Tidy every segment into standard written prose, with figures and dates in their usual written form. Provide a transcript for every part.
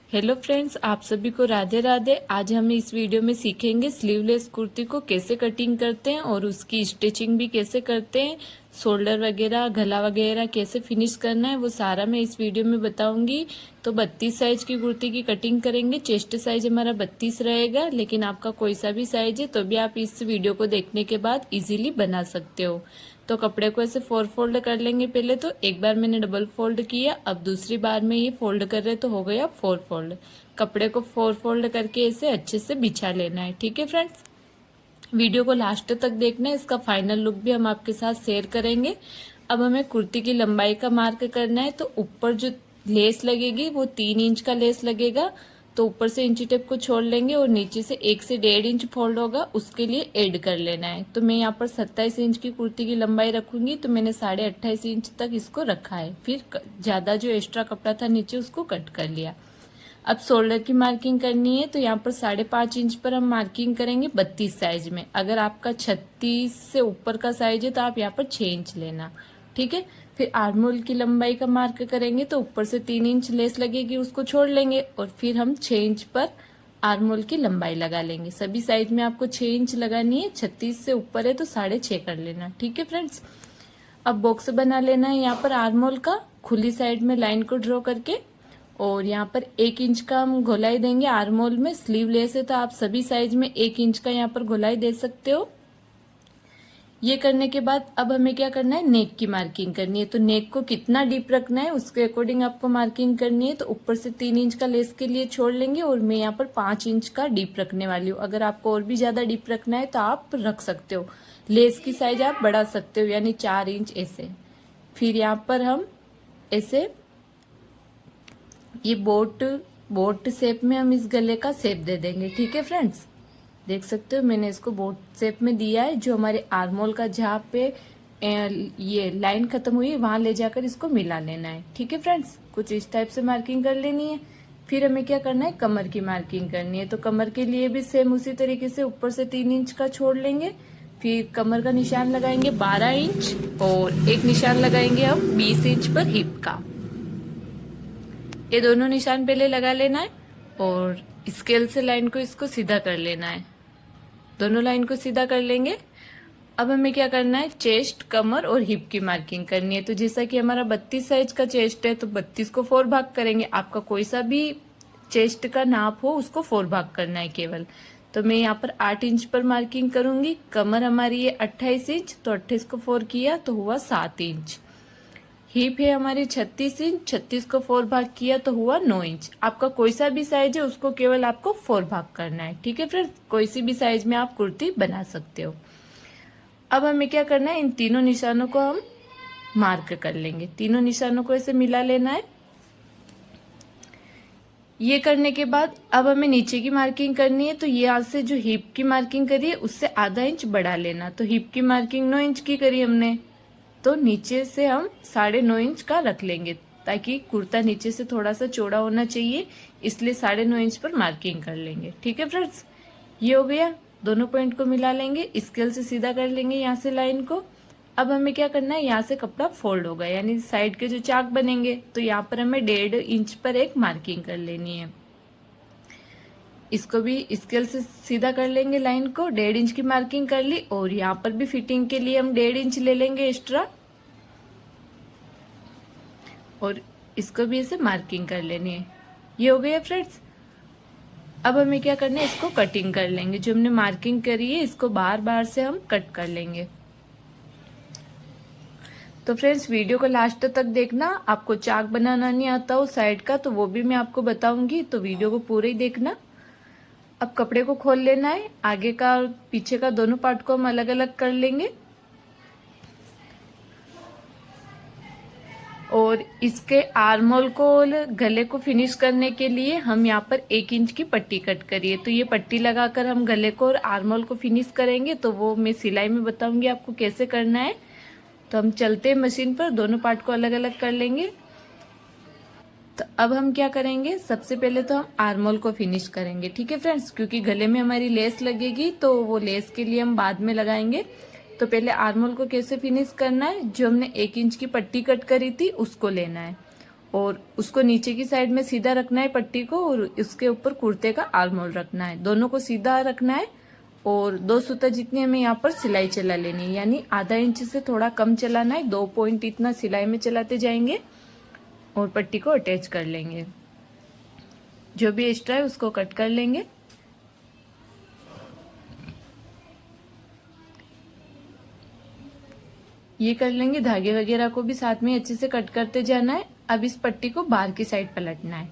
Hello friends, आप सभी को राधे राधे। आज हम इस वीडियो में सीखेंगे स्लीवलेस कुर्ती को कैसे कटिंग करते हैं और उसकी स्टिचिंग भी कैसे करते हैं, शोल्डर वगैरह गला वगैरह कैसे फिनिश करना है वो सारा मैं इस वीडियो में बताऊंगी। तो 32 साइज की कुर्ती की कटिंग करेंगे। चेस्ट साइज हमारा 32 रहेगा, लेकिन आपका कोई सा भी साइज है तो भी आप इस वीडियो को देखने के बाद इजीली बना सकते हो। तो कपड़े को ऐसे 4 फोल्ड कर लेंगे। पहले तो एक बार मैंने डबल फोल्ड किया, अब दूसरी बार में ये फोल्ड कर रहे तो हो गया 4 फोल्ड। कपड़े को 4 फोल्ड करके इसे अच्छे से बिछा लेना है। ठीक है फ्रेंड्स, वीडियो को लास्ट तक देखना है, इसका फाइनल लुक भी हम आपके साथ शेयर करेंगे। अब हमें कुर्ती की लंबाई का मार्क करना है। तो ऊपर जो लेस लगेगी वो 3 इंच का लेस लगेगा, तो ऊपर से इंची टेप को छोड़ लेंगे और नीचे से 1 से 1.5 इंच फोल्ड होगा, उसके लिए ऐड कर लेना है। तो मैं यहाँ पर 27 इंच की कुर्ती की लंबाई रखूंगी, तो मैंने 28.5 इंच तक इसको रखा है। फिर ज्यादा जो एक्स्ट्रा कपड़ा था नीचे उसको कट कर लिया। अब शोल्डर की मार्किंग करनी है, तो यहाँ पर 5.5 इंच पर हम मार्किंग करेंगे 32 साइज में। अगर आपका 36 से ऊपर का साइज है तो आप यहाँ पर 6 इंच लेना। ठीक है, फिर आर्महोल की लंबाई का मार्क करेंगे, तो ऊपर से 3 इंच लेस लगेगी, उसको छोड़ लेंगे और फिर हम 6 इंच पर आर्महोल की लंबाई लगा लेंगे। सभी साइज में आपको 6 इंच लगानी है। 36 से ऊपर है तो 6.5 कर लेना। ठीक है फ्रेंड्स, अब बॉक्स बना लेना है यहाँ पर आर्महोल का, खुली साइड में लाइन को ड्रॉ करके, और यहाँ पर 1 इंच का हम गोलाई देंगे आर्महोल में। स्लीवलेस है तो आप सभी साइज में 1 इंच का यहाँ पर गोलाई दे सकते हो। ये करने के बाद अब हमें क्या करना है, नेक की मार्किंग करनी है। तो नेक को कितना डीप रखना है उसके अकॉर्डिंग आपको मार्किंग करनी है। तो ऊपर से 3 इंच का लेस के लिए छोड़ लेंगे और मैं यहाँ पर 5 इंच का डीप रखने वाली हूँ। अगर आपको और भी ज्यादा डीप रखना है तो आप रख सकते हो। लेस की साइज आप बढ़ा सकते हो, यानी 4 इंच ऐसे। फिर यहाँ पर हम ऐसे ये बोट शेप में हम इस गले का शेप दे देंगे। ठीक है फ्रेंड्स, देख सकते हो मैंने इसको बोट शेप में दिया है। जो हमारे आर्महोल का जहाँ पे ये लाइन खत्म हुई है वहां ले जाकर इसको मिला लेना है। ठीक है फ्रेंड्स, कुछ इस टाइप से मार्किंग कर लेनी है। फिर हमें क्या करना है, कमर की मार्किंग करनी है। तो कमर के लिए भी सेम उसी तरीके से ऊपर से 3 इंच का छोड़ लेंगे। फिर कमर का निशान लगाएंगे 12 इंच और एक निशान लगाएंगे हम 20 इंच पर हिप का। ये दोनों निशान पहले लगा लेना है और स्केल से लाइन को इसको सीधा कर लेना है। दोनों लाइन को सीधा कर लेंगे। अब हमें क्या करना है, चेस्ट, कमर और हिप की मार्किंग करनी है। तो जैसा कि हमारा 32 साइज का चेस्ट है तो 32 को 4 भाग करेंगे। आपका कोई सा भी चेस्ट का नाप हो उसको 4 भाग करना है केवल। तो मैं यहाँ पर 8 इंच पर मार्किंग करूंगी। कमर हमारी ये 28 इंच, तो 28 को 4 किया तो हुआ 7 इंच। हिप है हमारी 36 इंच, 36 को 4 भाग किया तो हुआ 9 इंच। आपका कोई सा भी साइज है उसको केवल आपको 4 भाग करना है। ठीक है फ्रेंड्स, कोई सी भी साइज में आप कुर्ती बना सकते हो। अब हमें क्या करना है, इन तीनों निशानों को हम मार्क कर लेंगे। तीनों निशानों को ऐसे मिला लेना है। ये करने के बाद अब हमें नीचे की मार्किंग करनी है। तो यहाँ से जो हिप की मार्किंग करी है उससे आधा इंच बढ़ा लेना। तो हिप की मार्किंग 9 इंच की करी हमने, तो नीचे से हम 9.5 इंच का रख लेंगे, ताकि कुर्ता नीचे से थोड़ा सा चौड़ा होना चाहिए, इसलिए 9.5 इंच पर मार्किंग कर लेंगे। ठीक है फ्रेंड्स, ये हो गया। दोनों पॉइंट को मिला लेंगे, स्केल से सीधा कर लेंगे यहाँ से लाइन को। अब हमें क्या करना है, यहाँ से कपड़ा फोल्ड होगा, यानी साइड के जो चाक बनेंगे, तो यहाँ पर हमें 1.5 इंच पर एक मार्किंग कर लेनी है। इसको भी स्केल से सीधा कर लेंगे लाइन को। 1.5 इंच की मार्किंग कर ली और यहाँ पर भी फिटिंग के लिए हम 1.5 इंच ले लेंगे एक्स्ट्रा और इसको भी ऐसे मार्किंग कर लेनी है। ये हो गया फ्रेंड्स। अब हमें क्या करना है, इसको कटिंग कर लेंगे। जो हमने मार्किंग करी है इसको बार बार से हम कट कर लेंगे। तो फ्रेंड्स, वीडियो को लास्ट तक देखना। आपको चाक बनाना नहीं आता हो साइड का तो वो भी मैं आपको बताऊंगी, तो वीडियो को पूरे ही देखना। अब कपड़े को खोल लेना है। आगे का और पीछे का दोनों पार्ट को हम अलग अलग कर लेंगे और इसके आर्महोल को, गले को फिनिश करने के लिए हम यहाँ पर 1 इंच की पट्टी कट करिए। तो ये पट्टी लगाकर हम गले को और आर्महोल को फिनिश करेंगे, तो वो मैं सिलाई में बताऊंगी आपको कैसे करना है। तो हम चलते हैं मशीन पर, दोनों पार्ट को अलग अलग कर लेंगे। तो अब हम क्या करेंगे, सबसे पहले तो हम आर्महोल को फिनिश करेंगे। ठीक है फ्रेंड्स, क्योंकि गले में हमारी लेस लगेगी तो वो लेस के लिए हम बाद में लगाएंगे। तो पहले आर्महोल को कैसे फिनिश करना है, जो हमने 1 इंच की पट्टी कट करी थी उसको लेना है और उसको नीचे की साइड में सीधा रखना है पट्टी को, और उसके ऊपर कुर्ते का आर्म होल रखना है। दोनों को सीधा रखना है और 2 सूता जितनी हमें यहाँ पर सिलाई चला लेनी है, यानी आधा इंच से थोड़ा कम चलाना है। 2 पॉइंट इतना सिलाई में चलाते जाएंगे और पट्टी को अटैच कर लेंगे। जो भी एक्स्ट्रा है उसको कट कर लेंगे। ये कर लेंगे। धागे वगैरह को भी साथ में अच्छे से कट करते जाना है। अब इस पट्टी को बाहर की साइड पलटना है।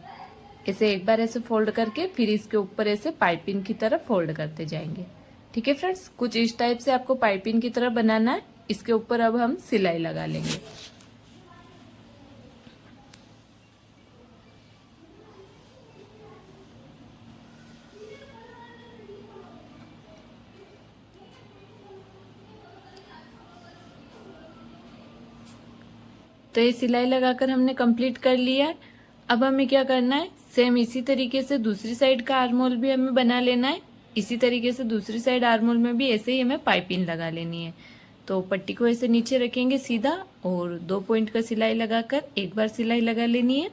इसे एक बार ऐसे फोल्ड करके फिर इसके ऊपर ऐसे पाइपिंग की तरफ फोल्ड करते जाएंगे। ठीक है फ्रेंड्स, कुछ इस टाइप से आपको पाइपिंग की तरह बनाना है। इसके ऊपर अब हम सिलाई लगा लेंगे। तो ये सिलाई लगाकर हमने कंप्लीट कर लिया है। अब हमें क्या करना है, सेम इसी तरीके से दूसरी साइड का आर्म होल भी हमें बना लेना है। इसी तरीके से दूसरी साइड आर्म होल में भी ऐसे ही हमें पाइपिंग लगा लेनी है। तो पट्टी को ऐसे नीचे रखेंगे सीधा और 2 पॉइंट का सिलाई लगाकर एक बार सिलाई लगा लेनी है।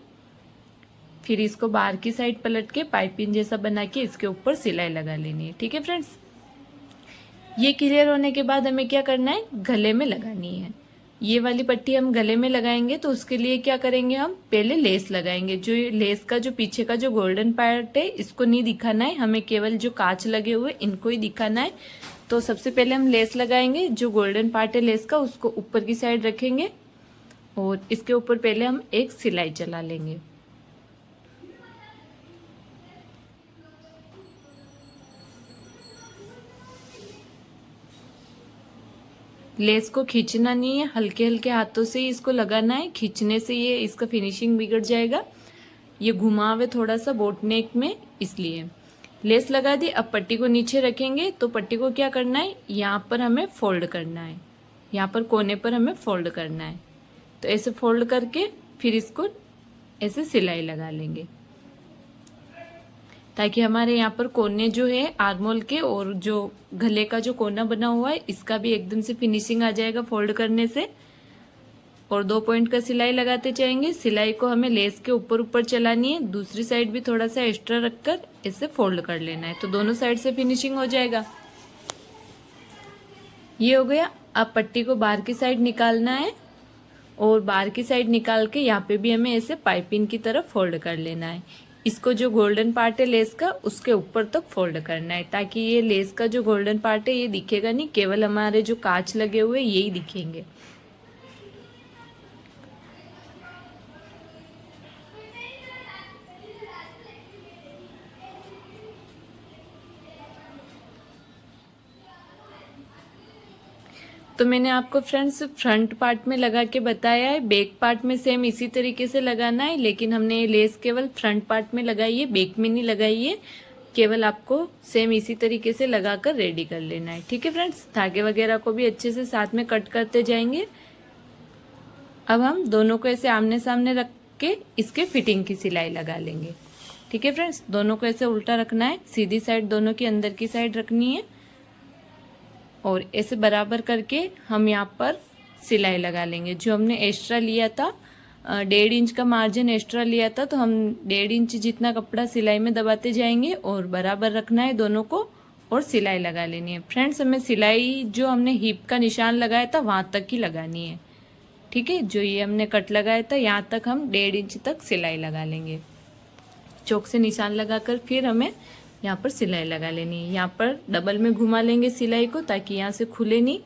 फिर इसको बाहर की साइड पलट के पाइपिंग जैसा बना के इसके ऊपर सिलाई लगा लेनी है। ठीक है फ्रेंड्स, ये क्लियर होने के बाद हमें क्या करना है, गले में लगानी है। ये वाली पट्टी हम गले में लगाएंगे तो उसके लिए क्या करेंगे, हम पहले लेस लगाएंगे। जो लेस का जो पीछे का जो गोल्डन पार्ट है इसको नहीं दिखाना है, हमें केवल जो कांच लगे हुए इनको ही दिखाना है। तो सबसे पहले हम लेस लगाएंगे। जो गोल्डन पार्ट है लेस का उसको ऊपर की साइड रखेंगे और इसके ऊपर पहले हम एक सिलाई चला लेंगे। लेस को खींचना नहीं है, हल्के हल्के हाथों से ही इसको लगाना है। खींचने से ये इसका फिनिशिंग बिगड़ जाएगा। ये घुमाव है थोड़ा सा बोट नेक में, इसलिए लेस लगा दी। अब पट्टी को नीचे रखेंगे तो पट्टी को क्या करना है, यहाँ पर हमें फोल्ड करना है। यहाँ पर कोने पर हमें फोल्ड करना है। तो ऐसे फोल्ड करके फिर इसको ऐसे सिलाई लगा लेंगे ताकि हमारे यहाँ पर कोने जो है आर्म होल के और जो गले का जो कोना बना हुआ है इसका भी एकदम से फिनिशिंग आ जाएगा फोल्ड करने से। और 2 पॉइंट का सिलाई लगाते जाएंगे। सिलाई को हमें लेस के ऊपर ऊपर चलानी है। दूसरी साइड भी थोड़ा सा एक्स्ट्रा रखकर इसे फोल्ड कर लेना है, तो दोनों साइड से फिनिशिंग हो जाएगा। ये हो गया। अब पट्टी को बाहर की साइड निकालना है और बाहर की साइड निकाल के यहाँ पे भी हमें ऐसे पाइपिंग की तरफ फोल्ड कर लेना है। इसको जो गोल्डन पार्ट है लेस का उसके ऊपर तक फोल्ड करना है ताकि ये लेस का जो गोल्डन पार्ट है ये दिखेगा नहीं, केवल हमारे जो कांच लगे हुए यही दिखेंगे। तो मैंने आपको फ्रेंड्स फ्रंट पार्ट में लगा के बताया है। बैक पार्ट में सेम इसी तरीके से लगाना है, लेकिन हमने ये लेस केवल फ्रंट पार्ट में लगाई है, बैक में नहीं लगाई है। केवल आपको सेम इसी तरीके से लगाकर रेडी कर लेना है। ठीक है फ्रेंड्स, धागे वगैरह को भी अच्छे से साथ में कट करते जाएंगे। अब हम दोनों को ऐसे आमने सामने रख के इसके फिटिंग की सिलाई लगा लेंगे। ठीक है फ्रेंड्स, दोनों को ऐसे उल्टा रखना है। सीधी साइड दोनों की अंदर की साइड रखनी है और ऐसे बराबर करके हम यहाँ पर सिलाई लगा लेंगे। जो हमने एक्स्ट्रा लिया था 1.5 इंच का मार्जिन एक्स्ट्रा लिया था, तो हम 1.5 इंच जितना कपड़ा सिलाई में दबाते जाएंगे और बराबर रखना है दोनों को और सिलाई लगा लेनी है। फ्रेंड्स, हमें सिलाई जो हमने हिप का निशान लगाया था वहां तक ही लगानी है। ठीक है, जो ये हमने कट लगाया था यहाँ तक हम 1.5 इंच तक सिलाई लगा लेंगे। चौक से निशान लगाकर फिर हमें यहाँ पर सिलाई लगा लेनी है। यहाँ पर डबल में घुमा लेंगे सिलाई को ताकि यहाँ से खुले नहीं।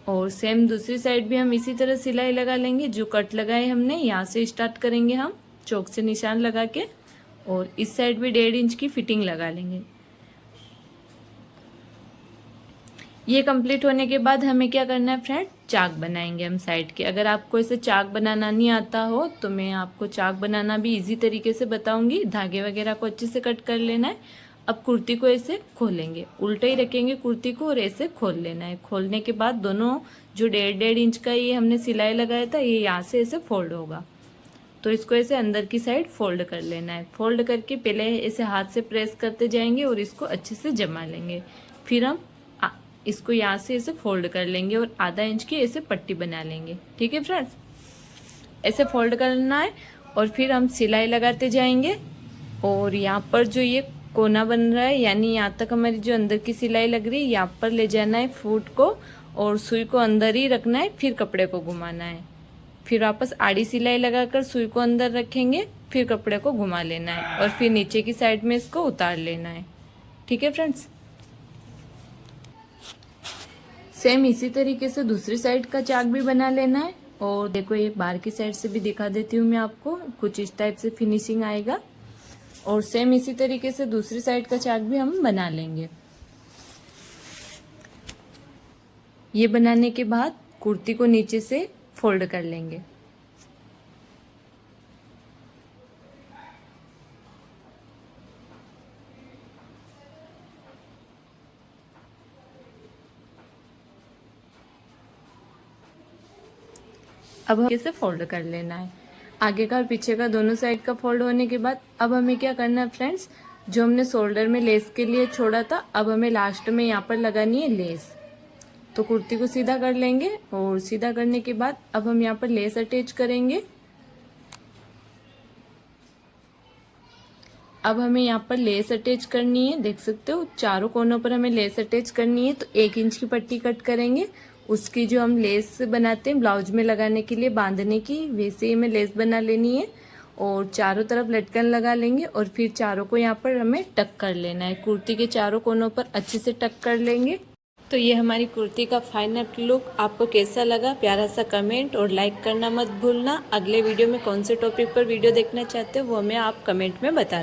और सेम दूसरी साइड भी हम इसी तरह सिलाई लगा लेंगे। जो कट लगाए हमने यहाँ से स्टार्ट करेंगे हम चौक से निशान लगा के, और इस साइड भी 1.5 इंच की फिटिंग लगा लेंगे। ये कंप्लीट होने के बाद हमें क्या करना है फ्रेंड, चाक बनाएंगे हम साइड के। अगर आपको इसे चाक बनाना नहीं आता हो तो मैं आपको चाक बनाना भी इजी तरीके से बताऊंगी। धागे वगैरह को अच्छे से कट कर लेना है। अब कुर्ती को ऐसे खोलेंगे, उल्टे ही रखेंगे कुर्ती को और ऐसे खोल लेना है। खोलने के बाद दोनों जो 1.5 इंच का ये हमने सिलाई लगाया था ये यहाँ से ऐसे फोल्ड होगा, तो इसको ऐसे अंदर की साइड फोल्ड कर लेना है। फोल्ड करके पहले ऐसे हाथ से प्रेस करते जाएंगे और इसको अच्छे से जमा लेंगे। फिर हम इसको यहाँ से ऐसे फोल्ड कर लेंगे और आधा इंच की ऐसे पट्टी बना लेंगे। ठीक है फ्रेंड्स, ऐसे फोल्ड करना है और फिर हम सिलाई लगाते जाएंगे। और यहाँ पर जो ये कोना बन रहा है, यानी यहाँ तक हमारी जो अंदर की सिलाई लग रही है, यहाँ पर ले जाना है फूट को और सुई को अंदर ही रखना है, फिर कपड़े को घुमाना है। फिर वापस आड़ी सिलाई लगाकर सुई को अंदर रखेंगे, फिर कपड़े को घुमा लेना है और फिर नीचे की साइड में इसको उतार लेना है। ठीक है फ्रेंड्स, सेम इसी तरीके से दूसरी साइड का चाक भी बना लेना है। और देखो ये बाहर की साइड से भी दिखा देती हूँ मैं आपको, कुछ इस टाइप से फिनिशिंग आएगा। और सेम इसी तरीके से दूसरी साइड का चाक भी हम बना लेंगे। ये बनाने के बाद कुर्ती को नीचे से फोल्ड कर लेंगे। अब हम इसे फोल्ड कर लेना है। आगे का और पीछे का दोनों साइड का फोल्ड होने के बाद अब हमें क्या करना है फ्रेंड्स, जो हमने शोल्डर में लेस के लिए छोड़ा था, अब हमें लास्ट में यहाँ पर लगानी है लेस। तो कुर्ती को सीधा कर लेंगे और सीधा करने के बाद अब हम यहाँ पर लेस अटैच करेंगे। अब हमें यहाँ पर लेस अटैच करनी है, देख सकते हो चारों कोनों पर हमें लेस अटैच करनी है। तो 1 इंच की पट्टी कट करेंगे, उसकी जो हम लेस बनाते हैं ब्लाउज में लगाने के लिए बांधने की, वैसे ही हमें लेस बना लेनी है। और चारों तरफ लटकन लगा लेंगे और फिर चारों को यहाँ पर हमें टक कर लेना है। कुर्ती के चारों कोनों पर अच्छे से टक कर लेंगे। तो ये हमारी कुर्ती का फाइनल लुक आपको कैसा लगा, प्यारा सा कमेंट और लाइक करना मत भूलना। अगले वीडियो में कौन से टॉपिक पर वीडियो देखना चाहते हो वो हमें आप कमेंट में बता दें।